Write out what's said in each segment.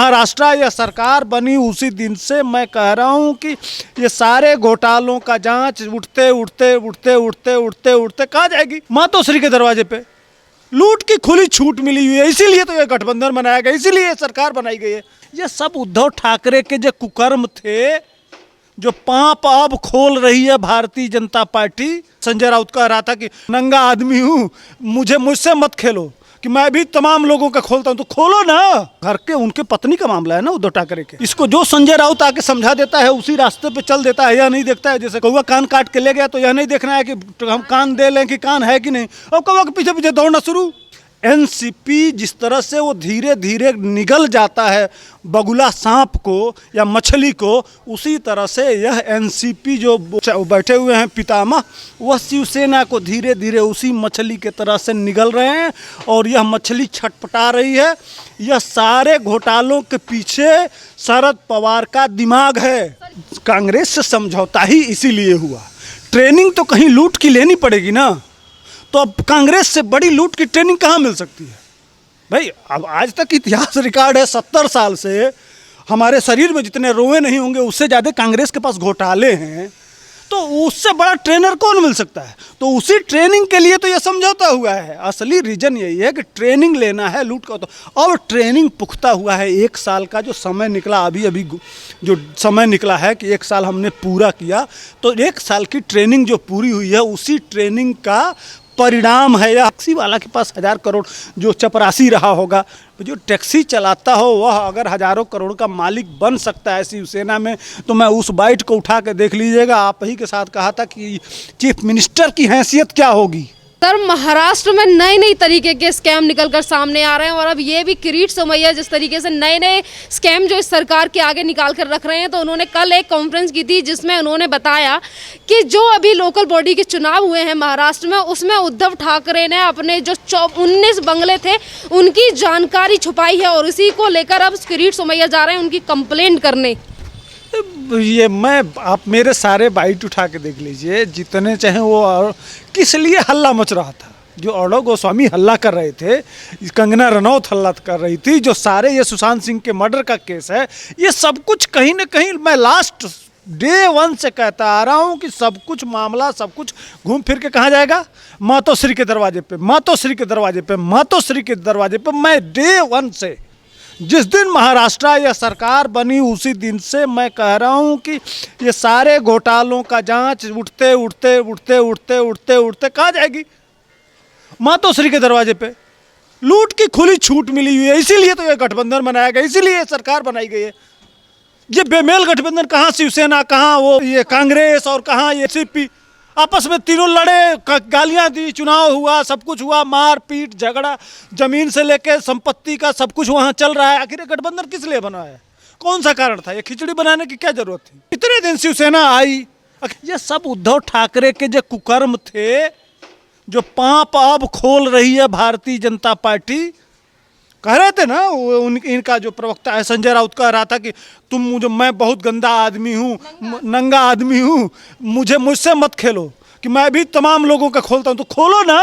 महाराष्ट्र या सरकार बनी उसी दिन से मैं कह रहा हूं कि ये सारे घोटालों का जांच उठते उठते उठते उठते उठते उठते कहाँ जाएगी? मातोश्री के दरवाजे पे लूट की खुली छूट मिली हुई है, इसीलिए तो ये गठबंधन बनाया गया, इसीलिए ये सरकार बनाई गई है। ये सब उद्धव ठाकरे के जो कुकर्म थे, जो पाप अब खोल रही है भारतीय जनता पार्टी। संजय राउत कह रहा था कि नंगा आदमी हूं, मुझसे मत खेलो, कि मैं भी तमाम लोगों का खोलता हूं, तो खोलो ना। घर के उनके पत्नी का मामला है ना उद्धव ठाकरे के। इसको जो संजय राउत आके समझा देता है उसी रास्ते पे चल देता है, यह नहीं देखता है। जैसे कौवा कान काट के ले गया तो यह नहीं देखना है कि हम कान दे लें कि कान है कि नहीं, और कौवा के पीछे पीछे दौड़ना शुरू। एनसीपी जिस तरह से वो धीरे धीरे निगल जाता है बगुला सांप को या मछली को, उसी तरह से यह एनसीपी जो बैठे हुए हैं पितामह, वह शिवसेना को धीरे धीरे उसी मछली के तरह से निगल रहे हैं। और यह मछली छटपटा रही है। यह सारे घोटालों के पीछे शरद पवार का दिमाग है। कांग्रेस से समझौता ही इसीलिए हुआ। ट्रेनिंग तो कहीं लूट की लेनी पड़ेगी ना, तो अब कांग्रेस से बड़ी लूट की ट्रेनिंग कहाँ मिल सकती है भाई? अब आज तक इतिहास रिकॉर्ड है, 70 साल से हमारे शरीर में जितने रोए नहीं होंगे उससे ज़्यादा कांग्रेस के पास घोटाले हैं, तो उससे बड़ा ट्रेनर कौन मिल सकता है? तो उसी ट्रेनिंग के लिए तो ये समझौता हुआ है। असली रीजन यही है कि ट्रेनिंग लेना है लूट का। तो अब ट्रेनिंग पुख्ता हुआ है। 1 साल का जो समय निकला, अभी जो समय निकला है कि 1 साल हमने पूरा किया, तो 1 साल की ट्रेनिंग जो पूरी हुई है उसी ट्रेनिंग का परिणाम है। या टैक्सी वाला के पास 1000 करोड़ जो चपरासी रहा होगा, जो टैक्सी चलाता हो वह अगर हजारों करोड़ का मालिक बन सकता है शिवसेना में, तो मैं उस बाइट को उठा के देख लीजिएगा। आप ही के साथ कहा था कि चीफ मिनिस्टर की हैसियत क्या होगी। सर, महाराष्ट्र में नए नए तरीके के स्कैम निकलकर सामने आ रहे हैं, और अब ये भी किरीट सोमैया जिस तरीके से नए नए स्कैम जो इस सरकार के आगे निकाल कर रख रहे हैं, तो उन्होंने कल एक कॉन्फ्रेंस की थी जिसमें उन्होंने बताया कि जो अभी लोकल बॉडी के चुनाव हुए हैं महाराष्ट्र में, उसमें उद्धव ठाकरे ने अपने जो 19 बंगले थे उनकी जानकारी छुपाई है, और इसी को लेकर अब किरीट सोमैया जा रहे हैं उनकी कंप्लेंट करने। ये आप मेरे सारे बाइट उठा के देख लीजिए, जितने चाहे वो, और किस लिए हल्ला मच रहा था। जो अर्णव गोस्वामी हल्ला कर रहे थे, कंगना रनौत हल्ला कर रही थी, जो सारे ये सुशांत सिंह के मर्डर का केस है, ये सब कुछ कहीं ना कहीं मैं लास्ट डे 1 से कहता आ रहा हूँ कि सब कुछ मामला, सब कुछ घूम फिर के कहाँ जाएगा? मातोश्री के दरवाजे पे, मातोश्री के दरवाजे पे, मातोश्री के दरवाजे पे। मैं डे 1 से, जिस दिन महाराष्ट्र या सरकार बनी उसी दिन से मैं कह रहा हूं कि ये सारे घोटालों का जांच उठते उठते उठते उठते उठते उठते कहाँ जाएगी? मातोश्री के दरवाजे पे लूट की खुली छूट मिली हुई है, इसीलिए तो ये गठबंधन बनाया गया, इसीलिए ये सरकार बनाई गई है। ये बेमेल गठबंधन, कहाँ शिवसेना, कहाँ वो ये कांग्रेस और कहाँ ये एनसीपी, आपस में तीनों लड़े, गालियां दी, चुनाव हुआ, सब कुछ हुआ, मार पीट झगड़ा, जमीन से लेके संपत्ति का सब कुछ वहां चल रहा है। आखिर गठबंधन किस लिए बना है? कौन सा कारण था? ये खिचड़ी बनाने की क्या जरूरत थी? इतने दिन शिवसेना आई। ये सब उद्धव ठाकरे के जो कुकर्म थे, जो पाप अब खोल रही है भारतीय जनता पार्टी। कह रहे थे ना इनका जो प्रवक्ता है संजय राउत कह रहा था कि मैं बहुत गंदा आदमी हूँ, नंगा आदमी हूँ, मुझसे मत खेलो, कि मैं भी तमाम लोगों का खोलता हूँ, तो खोलो ना।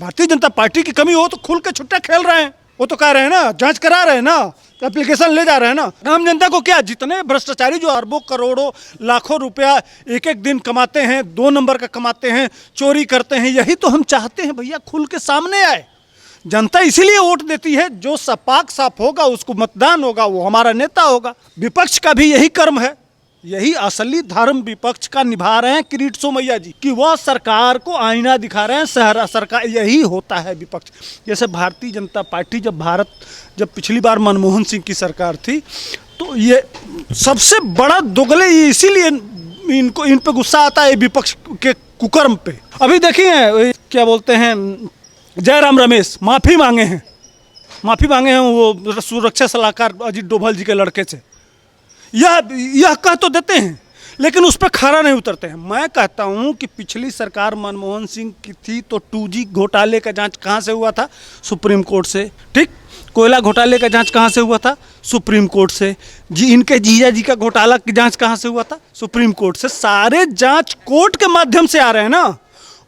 भारतीय जनता पार्टी की कमी हो तो खुल के छुट्टा खेल रहे हैं, वो तो कह रहे हैं ना, जांच करा रहे हैं ना, एप्लीकेशन ले जा रहे हैं ना। आम जनता को क्या, जितने भ्रष्टाचारी जो अरबों करोड़ों लाखों रुपया एक एक दिन कमाते हैं, 2 नंबर का कमाते हैं, चोरी करते हैं, यही तो हम चाहते हैं भैया, खुल के सामने आए। जनता इसीलिए वोट देती है, जो सपाक साफ होगा उसको मतदान होगा, वो हमारा नेता होगा। विपक्ष का भी यही कर्म है, यही असली धर्म विपक्ष का निभा रहे हैं किरीट सोमैया जी, कि वह सरकार को आईना दिखा रहे हैं। सरकार यही होता है विपक्ष। जैसे भारतीय जनता पार्टी जब पिछली बार मनमोहन सिंह की सरकार थी, तो ये सबसे बड़ा दोगले, इसीलिए इन पे गुस्सा आता है विपक्ष के कुकर्म पे। अभी देखिए क्या बोलते हैं, जयराम रमेश माफ़ी मांगे हैं वो सुरक्षा सलाहकार अजीत डोभाल जी के लड़के से। यह कह तो देते हैं, लेकिन उस पर खरा नहीं उतरते हैं। मैं कहता हूं कि पिछली सरकार मनमोहन सिंह की थी तो 2G घोटाले का जांच कहां से हुआ था? सुप्रीम कोर्ट से। ठीक, कोयला घोटाले का जांच कहां से हुआ था? सुप्रीम कोर्ट से। जी, इनके जीजा जी का घोटाला की जांच कहां से हुआ था? सुप्रीम कोर्ट से। सारे जांच कोर्ट के माध्यम से आ रहे हैं ना।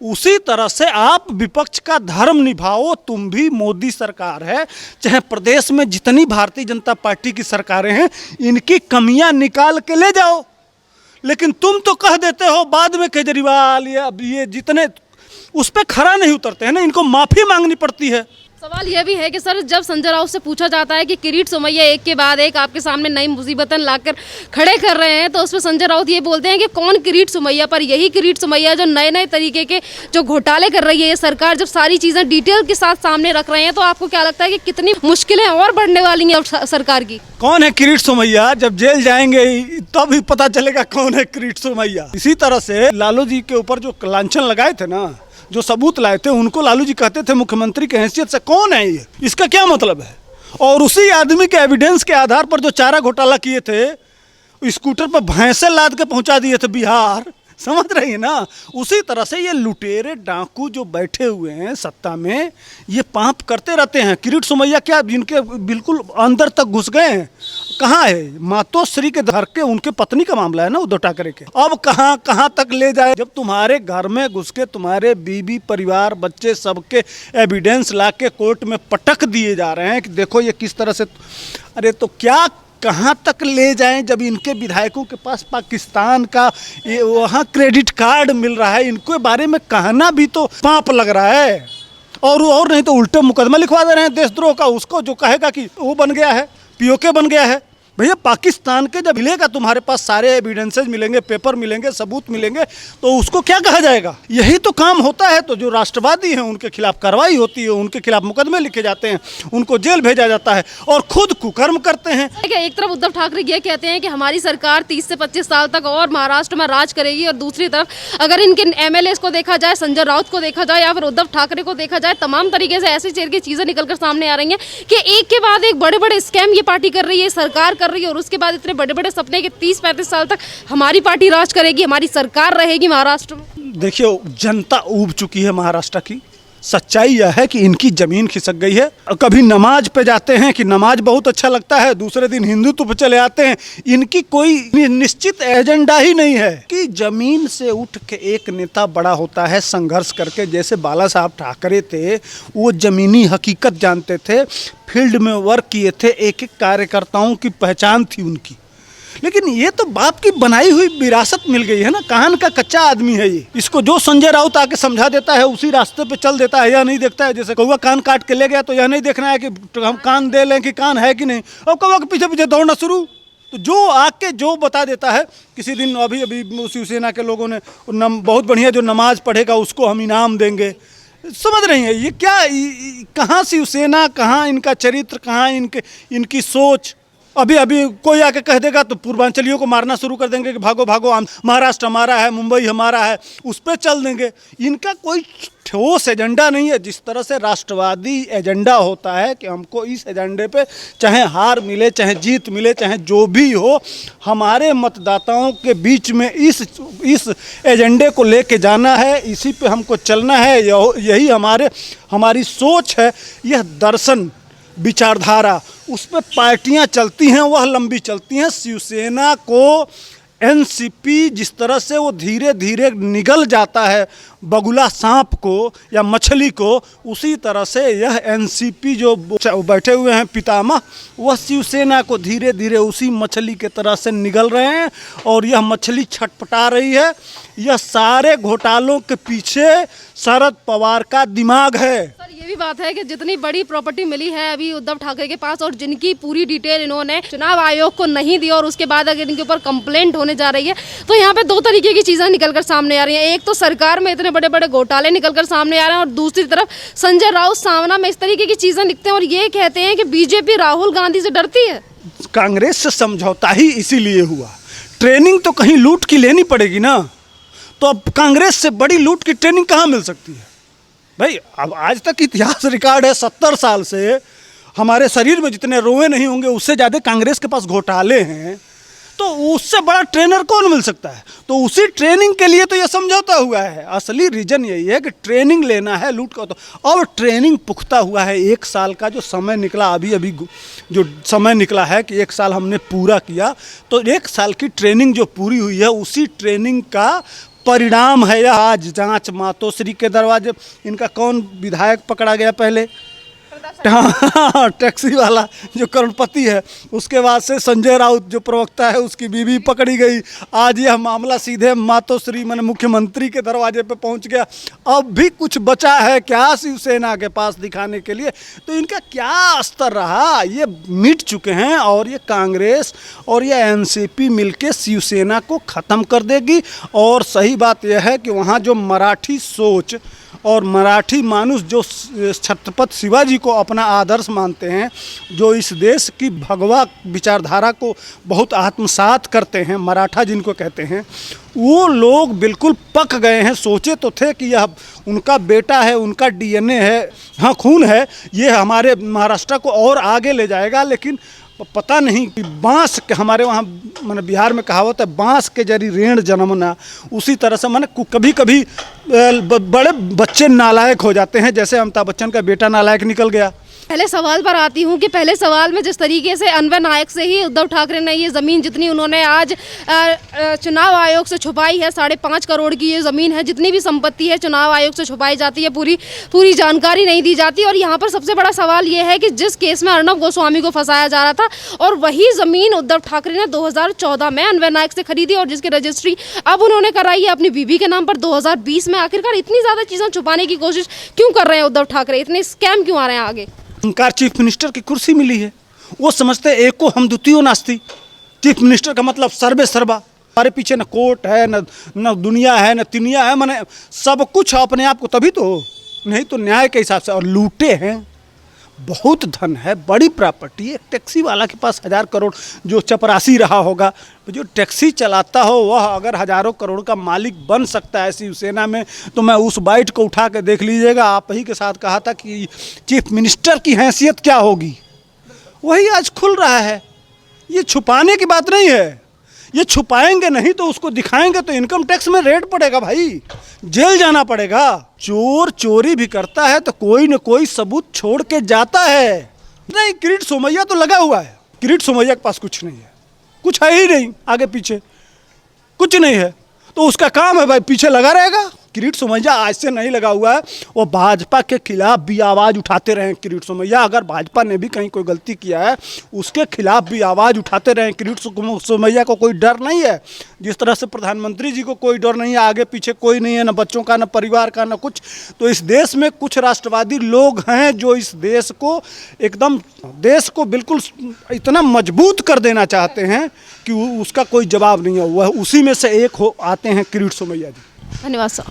उसी तरह से आप विपक्ष का धर्म निभाओ। तुम भी मोदी सरकार है, चाहे प्रदेश में जितनी भारतीय जनता पार्टी की सरकारें हैं, इनकी कमियां निकाल के ले जाओ। लेकिन तुम तो कह देते हो बाद में केजरीवाल ये जितने उस पर खरा नहीं उतरते हैं ना, इनको माफ़ी मांगनी पड़ती है। सवाल यह भी है कि सर जब संजय राउत से पूछा जाता है कि किरीट सोमैया एक के बाद एक आपके सामने नई मुसीबतें लाकर खड़े कर रहे हैं, तो उसमें संजय राउत ये बोलते हैं कि कौन किरीट सोमैया, पर यही किरीट सोमैया जो नए नए तरीके के जो घोटाले कर रही है ये सरकार, जब सारी चीज़ें डिटेल के साथ सामने रख रहे हैं, तो आपको क्या लगता है कि कितनी मुश्किलें और बढ़ने वाली हैं अब सरकार की? कौन है किरीट सोमैया? जब जेल जाएंगे तब ही पता चलेगा कौन है किरीट सोमैया। इसी तरह से लालू जी के ऊपर जो लांछन लगाए थे ना, जो सबूत लाए थे, उनको लालू जी कहते थे मुख्यमंत्री की हैसियत से कौन है ये, इसका क्या मतलब है? और उसी आदमी के एविडेंस के आधार पर जो चारा घोटाला किए थे, स्कूटर पर भैंसे लाद के पहुंचा दिए थे बिहार, समझ रही है ना। उसी तरह से ये लुटेरे डाकू जो बैठे हुए हैं सत्ता में, ये पाप करते रहते हैं। किरीट सोमैया क्या जिनके बिल्कुल अंदर तक घुस गए हैं, कहाँ है? मातोश्री के घर के उनके पत्नी का मामला है ना, उद्धव ठाकरे के। अब कहाँ कहाँ तक ले जाए? जब तुम्हारे घर में घुस के तुम्हारे बीवी परिवार बच्चे सबके एविडेंस ला के कोर्ट में पटक दिए जा रहे हैं कि देखो ये किस तरह से, अरे तो क्या कहाँ तक ले जाएं? जब इनके विधायकों के पास पाकिस्तान का वहाँ क्रेडिट कार्ड मिल रहा है, इनके बारे में कहना भी तो पाप लग रहा है। और नहीं तो उल्टे मुकदमा लिखवा दे रहे हैं देशद्रोह का, उसको जो कहेगा कि वो बन गया है, पीओके बन गया है। भैया पाकिस्तान के जब मिलेगा, तुम्हारे पास सारे एविडेंसेस मिलेंगे, पेपर मिलेंगे, सबूत मिलेंगे, तो उसको क्या कहा जाएगा? यही तो काम होता है। तो जो राष्ट्रवादी हैं उनके खिलाफ कार्रवाई होती है, उनके खिलाफ मुकदमे लिखे जाते हैं, उनको जेल भेजा जाता है और खुद कुकर्म करते हैं। एक तरफ उद्धव ठाकरे ये कहते हैं कि हमारी सरकार 30 से 25 साल तक और महाराष्ट्र में राज करेगी, और दूसरी तरफ अगर इनके एमएलए को देखा जाए, संजय राउत को देखा जाए या फिर उद्धव ठाकरे को देखा जाए, तमाम तरीके से ऐसी चेर की चीजें निकलकर सामने आ रही हैं कि एक के बाद एक बड़े बड़े स्कैम ये पार्टी कर रही है, सरकार कर रही है, और उसके बाद इतने बड़े बड़े सपने कि 30-35 साल तक हमारी पार्टी राज करेगी, हमारी सरकार रहेगी महाराष्ट्र में। देखिए जनता ऊब चुकी है महाराष्ट्र की। सच्चाई यह है कि इनकी जमीन खिसक गई है। कभी नमाज पे जाते हैं कि नमाज बहुत अच्छा लगता है, दूसरे दिन हिंदुत्व पे चले आते हैं। इनकी कोई निश्चित एजेंडा ही नहीं है कि जमीन से उठ के एक नेता बड़ा होता है संघर्ष करके। जैसे बाला साहब ठाकरे थे, वो जमीनी हकीकत जानते थे, फील्ड में वर्क किए थे, एक एक कार्यकर्ताओं की पहचान थी उनकी। लेकिन ये तो बाप की बनाई हुई विरासत मिल गई है ना। कान का कच्चा आदमी है ये। इसको जो संजय राउत आके समझा देता है उसी रास्ते पे चल देता है। यह नहीं देखता है, जैसे कौवा कान काट के ले गया तो यह नहीं देखना है कि हम कान दे लें कि कान है कि नहीं, और कौवा के पीछे पीछे दौड़ना शुरू। तो जो आके जो बता देता है, किसी दिन अभी शिवसेना के लोगों ने बहुत बढ़िया जो नमाज पढ़ेगा उसको हम इनाम देंगे। समझ रही है ये क्या, कहाँ शिवसेना, कहाँ इनका चरित्र, कहाँ इनकी सोच। अभी कोई आके कह देगा तो पूर्वांचलियों को मारना शुरू कर देंगे कि भागो भागो, महाराष्ट्र हमारा है, मुंबई हमारा है, उस पर चल देंगे। इनका कोई ठोस एजेंडा नहीं है। जिस तरह से राष्ट्रवादी एजेंडा होता है कि हमको इस एजेंडे पे चाहे हार मिले, चाहे जीत मिले, चाहे जो भी हो, हमारे मतदाताओं के बीच में इस एजेंडे को लेके जाना है, इसी पे हमको चलना है। यही हमारी सोच है। यह दर्शन, विचारधारा, उस पर पार्टियां चलती हैं, वह लंबी चलती हैं। शिवसेना को एनसीपी जिस तरह से वो धीरे धीरे निगल जाता है बगुला सांप को या मछली को, उसी तरह से यह एनसीपी जो बैठे हुए हैं पितामह, वह शिवसेना को धीरे धीरे उसी मछली के तरह से निगल रहे हैं। और यह मछली छटपटा रही है। यह सारे घोटालों के पीछे शरद पवार का दिमाग है। सर ये भी बात है कि जितनी बड़ी प्रॉपर्टी मिली है अभी उद्धव ठाकरे के पास, और जिनकी पूरी डिटेल इन्होंने चुनाव आयोग को नहीं दी, और उसके बाद अगर इनके ऊपर कंप्लेंट होने जा रही है, तो यहाँ पे दो तरीके की चीज़ें निकलकर सामने आ रही हैं। एक तो सरकार में इतने बड़े बड़े घोटाले निकलकर सामने आ रहे हैं, और दूसरी तरफ संजय राउत सामना में इस तरीके की चीज़ें दिखते हैं, और ये कहते हैं कि बीजेपी राहुल गांधी से डरती है। कांग्रेस से समझौता ही इसीलिए हुआ। ट्रेनिंग तो कहीं लूट की लेनी पड़ेगी ना, तो अब कांग्रेस से बड़ी लूट की ट्रेनिंग कहाँ मिल सकती है भाई? अब आज तक इतिहास रिकॉर्ड है, 70 साल से हमारे शरीर में जितने रोए नहीं होंगे उससे ज़्यादा कांग्रेस के पास घोटाले हैं, तो उससे बड़ा ट्रेनर कौन मिल सकता है? तो उसी ट्रेनिंग के लिए तो ये समझौता हुआ है। असली रीजन यही है कि ट्रेनिंग लेना है, लूट का। तो अब ट्रेनिंग पुख्ता हुआ है। 1 साल का जो समय निकला, अभी जो समय निकला है कि 1 साल हमने पूरा किया, तो 1 साल की ट्रेनिंग जो पूरी हुई है, उसी ट्रेनिंग का परिणाम है यह आज। जांच मातोश्री के दरवाजे, इनका कौन विधायक पकड़ा गया पहले, हाँ, टैक्सी वाला जो करोड़पति है, उसके बाद से संजय राउत जो प्रवक्ता है उसकी बीवी पकड़ी गई। आज यह मामला सीधे मातोश्री माने मुख्यमंत्री के दरवाजे पे पहुंच गया। अब भी कुछ बचा है क्या शिवसेना के पास दिखाने के लिए? तो इनका क्या स्तर रहा, ये मिट चुके हैं। और ये कांग्रेस और ये एनसीपी मिलके शिवसेना को ख़त्म कर देगी। और सही बात यह है कि वहाँ जो मराठी सोच और मराठी मानुष जो छत्रपति शिवाजी को अपना आदर्श मानते हैं, जो इस देश की भगवा विचारधारा को बहुत आत्मसात करते हैं, मराठा जिनको कहते हैं, वो लोग बिल्कुल पक गए हैं। सोचे तो थे कि यह उनका बेटा है, उनका डीएनए है, हाँ खून है, ये हमारे महाराष्ट्र को और आगे ले जाएगा। लेकिन पता नहीं कि बांस के, हमारे वहाँ मैंने बिहार में कहावत है, बांस के जरी ऋण जन्मना, उसी तरह से मैंने कभी कभी बड़े बच्चे नालायक हो जाते हैं, जैसे अमिताभ बच्चन का बेटा नालायक निकल गया। पहले सवाल पर आती हूँ कि पहले सवाल में जिस तरीके से अन्वय नायक से ही उद्धव ठाकरे ने ये ज़मीन जितनी उन्होंने आज चुनाव आयोग से छुपाई है, 5.5 करोड़ की ये ज़मीन है, जितनी भी संपत्ति है चुनाव आयोग से छुपाई जाती है, पूरी जानकारी नहीं दी जाती। और यहाँ पर सबसे बड़ा सवाल ये है कि जिस केस में अर्नब गोस्वामी को फंसाया जा रहा था, और वही ज़मीन उद्धव ठाकरे ने 2014 में अन्वय नायक से खरीदी और जिसकी रजिस्ट्री अब उन्होंने कराई है अपनी बीवी के नाम पर 2020 में। आखिरकार इतनी ज़्यादा चीज़ें छुपाने की कोशिश क्यों कर रहे हैं उद्धव ठाकरे, इतने स्कैम क्यों आ रहे हैं आगे? अहंकार चीफ मिनिस्टर की कुर्सी मिली है, वो समझते एक को हम द्वितीय नास्ती। चीफ मिनिस्टर का मतलब सर्वे सर्वा, हमारे पीछे न कोर्ट है, न दुनिया है, न तिनिया है, माने सब कुछ अपने आप को, तभी तो नहीं तो न्याय के हिसाब से। और लूटे हैं, बहुत धन है, बड़ी प्रॉपर्टी है। टैक्सी वाला के पास 1000 करोड़, जो चपरासी रहा होगा, जो टैक्सी चलाता हो वह अगर हजारों करोड़ का मालिक बन सकता है शिवसेना में, तो मैं उस बाइट को उठा के देख लीजिएगा। आप ही के साथ कहा था कि चीफ मिनिस्टर की हैसियत क्या होगी, वही आज खुल रहा है। ये छुपाने की बात नहीं है, ये छुपाएंगे नहीं तो उसको दिखाएंगे तो इनकम टैक्स में रेड पड़ेगा भाई, जेल जाना पड़ेगा। चोर चोरी भी करता है तो कोई न कोई सबूत छोड़ के जाता है। नहीं, किरीट सोमैया तो लगा हुआ है, किरीट सोमैया के पास कुछ नहीं है, कुछ है ही नहीं, आगे पीछे कुछ नहीं है, तो उसका काम है भाई पीछे लगा रहेगा। किरीट सोमैया आज से नहीं लगा हुआ है, वो भाजपा के खिलाफ भी आवाज़ उठाते रहे किरीट सोमैया। अगर भाजपा ने भी कहीं कोई गलती किया है उसके खिलाफ भी आवाज़ उठाते रहे किरीट सोमैया को कोई डर नहीं है। जिस तरह से प्रधानमंत्री जी को कोई डर नहीं है, आगे पीछे कोई नहीं है, न बच्चों का, न परिवार का, न कुछ। तो इस देश में कुछ राष्ट्रवादी लोग हैं जो इस देश को एकदम, देश को बिल्कुल इतना मजबूत कर देना चाहते हैं कि उसका कोई जवाब नहीं है। वह उसी में से एक हो आते हैं किरीट सोमैया जी। धन्यवाद सर।